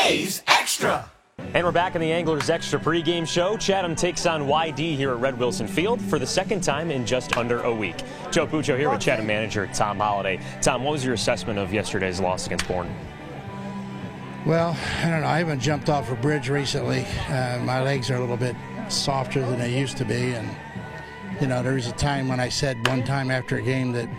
A's Extra. And we're back in the Anglers Extra pregame show. Chatham takes on YD here at Red Wilson Field for the second time in just under a week. Joe Puccio here with Chatham manager Tom Holliday. Tom, what was your assessment of yesterday's loss against Bourne? Well, I don't know. I haven't jumped off a bridge recently. My legs are a little bit softer than they used to be. And, you know, there was a time when I said one time after a game that,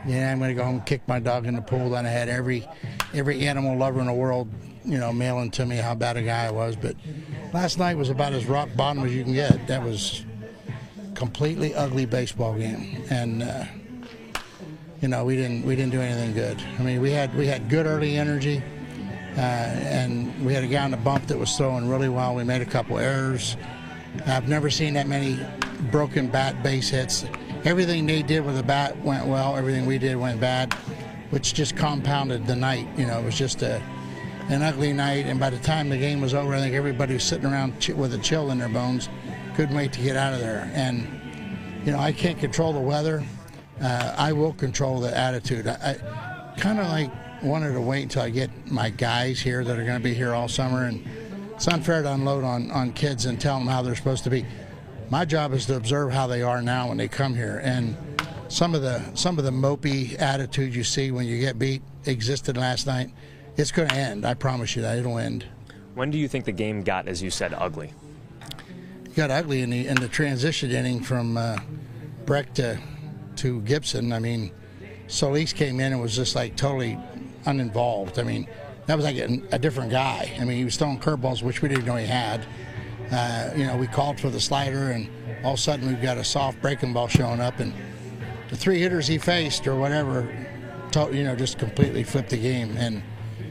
yeah, I'm going to go home and kick my dog in the pool. Then I had every animal lover in the world, you know, mailing to me how bad a guy I was. But last night was about as rock bottom as you can get. That was completely ugly baseball game. And, you know, we didn't do anything good. I mean, we had good early energy. And we had a guy on the bump that was throwing really well. We made a couple errors. I've never seen that many broken bat base hits. Everything they did with the bat went well. Everything we did went bad, which just compounded the night. You know, it was just an ugly night. And by the time the game was over, I think everybody was sitting around with a chill in their bones. Couldn't wait to get out of there. And, you know, I can't control the weather. I will control the attitude. I kind of like wanted to wait until I get my guys here that are going to be here all summer, and it's unfair to unload on kids and tell them how they're supposed to be. My job is to observe how they are now when they come here, and some of the mopey attitude you see when you get beat existed last night. It's going to end. I promise you that it'll end. When do you think the game got, as you said, ugly? It got ugly in the transition inning from Breck to Gibson. I mean, Solis came in and was just like totally uninvolved. I mean, that was like a different guy. I mean, he was throwing curveballs, which we didn't know he had. You know, we called for the slider, and all of a sudden we've got a soft breaking ball showing up, and the three hitters he faced or whatever, you know, just completely flipped the game. And,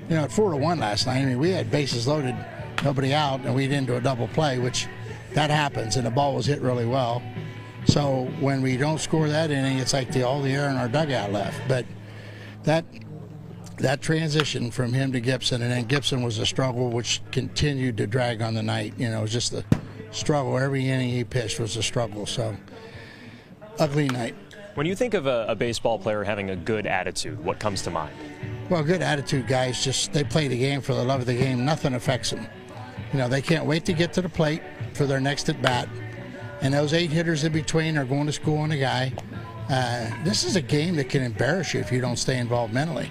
you know, at 4-1 last night, I mean, we had bases loaded, nobody out, and we didn't do a double play, which that happens, and the ball was hit really well. So when we don't score that inning, it's like all the air in our dugout left. But that transition from him to Gibson, and then Gibson was a struggle which continued to drag on the night. You know, it was just a struggle. Every inning he pitched was a struggle. So, ugly night. When you think of a baseball player having a good attitude, what comes to mind? Well, good attitude guys, just they play the game for the love of the game. Nothing affects them. You know, they can't wait to get to the plate for their next at bat. And those 8 hitters in between are going to school on a guy. This is a game that can embarrass you if you don't stay involved mentally.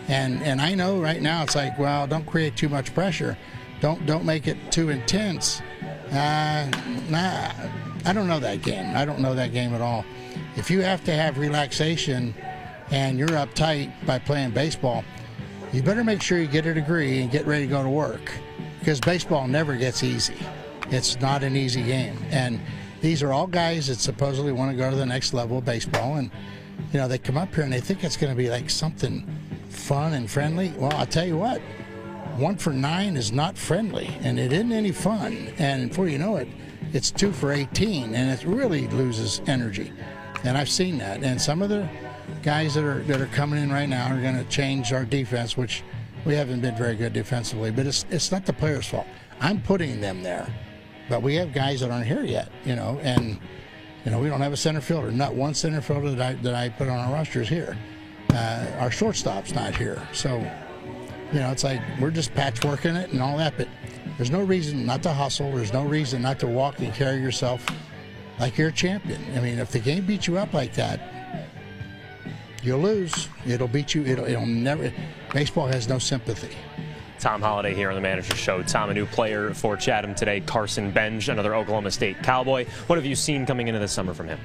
And I know right now it's like, well, don't create too much pressure. Don't make it too intense. Nah, I don't know that game. I don't know that game at all. If you have to have relaxation and you're uptight by playing baseball, you better make sure you get a degree and get ready to go to work, because baseball never gets easy. It's not an easy game. And these are all guys that supposedly want to go to the next level of baseball, and you know, they come up here and they think it's going to be like something fun and friendly. Well, I'll tell you what, 1 for 9 is not friendly, and it isn't any fun. And before you know it, it's 2 for 18, and it really loses energy. And I've seen that. And some of the guys that are coming in right now are going to change our defense, which we haven't been very good defensively. But it's not the players' fault. I'm putting them there. But we have guys that aren't here yet, you know, and you know, we don't have a center fielder. Not one center fielder that I put on our roster is here. Our shortstop's not here. So, you know, it's like we're just patchworking it and all that, but there's no reason not to hustle. There's no reason not to walk and carry yourself like you're a champion. I mean, if the game beats you up like that, you'll lose. It'll beat you. It'll never. Baseball has no sympathy. Tom Holliday here on the Manager's Show. Tom, a new player for Chatham today, Carson Benj, another Oklahoma State Cowboy. What have you seen coming into this summer from him?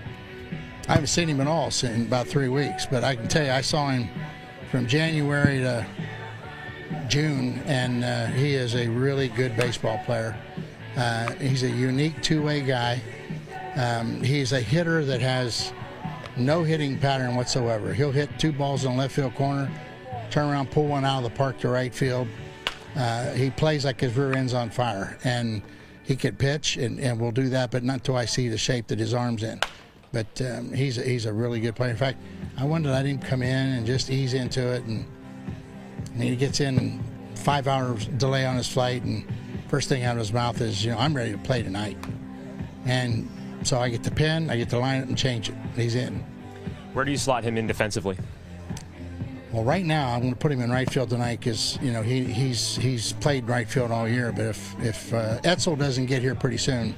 I haven't seen him at all in about 3 weeks, but I can tell you I saw him from January to June, and he is a really good baseball player. He's a unique two-way guy. He's a hitter that has no hitting pattern whatsoever. He'll hit 2 balls in the left field corner, turn around, pull one out of the park to right field. He plays like his rear end's on fire, and he could pitch, and will do that, but not until I see the shape that his arm's in. But he's a really good player. In fact, I wanted to let him come in and just ease into it, and he gets in, and 5 hours delay on his flight, and first thing out of his mouth is, you know, I'm ready to play tonight. And so I get the pen, I get to line it and change it. He's in. Where do you slot him in defensively? Well, right now I'm going to put him in right field tonight because he's played right field all year. But if Etzel doesn't get here pretty soon,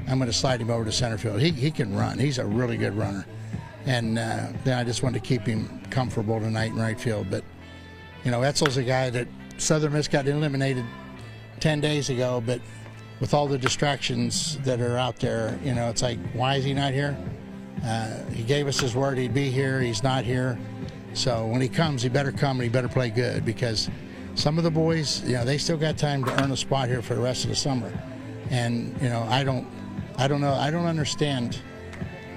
I'm going to slide him over to center field. He can run. He's a really good runner, and then I just wanted to keep him comfortable tonight in right field. But Etzel's a guy that Southern Miss got eliminated 10 days ago, but with all the distractions that are out there, it's like, why is he not here? He gave us his word he'd be here. He's not here. So when he comes, he better come and he better play good, because some of the boys, they still got time to earn a spot here for the rest of the summer. And, I don't understand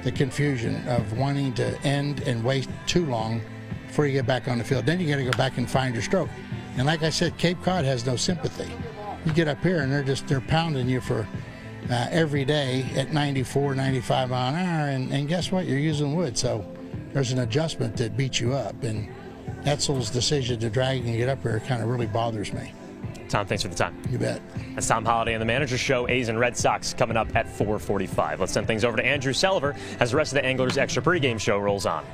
the confusion of wanting to end and wait too long before you get back on the field. Then you got to go back and find your stroke. And like I said, Cape Cod has no sympathy. You get up here and they're pounding you for every day at 94, 95 mile an hour, and guess what? You're using wood, so there's an adjustment that beats you up. And Etzel's decision to drag and get up here kind of really bothers me. Tom, thanks for the time. You bet. That's Tom Holliday on the Manager's Show. A's and Red Sox coming up at 4:45. Let's send things over to Andrew Selliver as the rest of the Anglers Extra pregame show rolls on.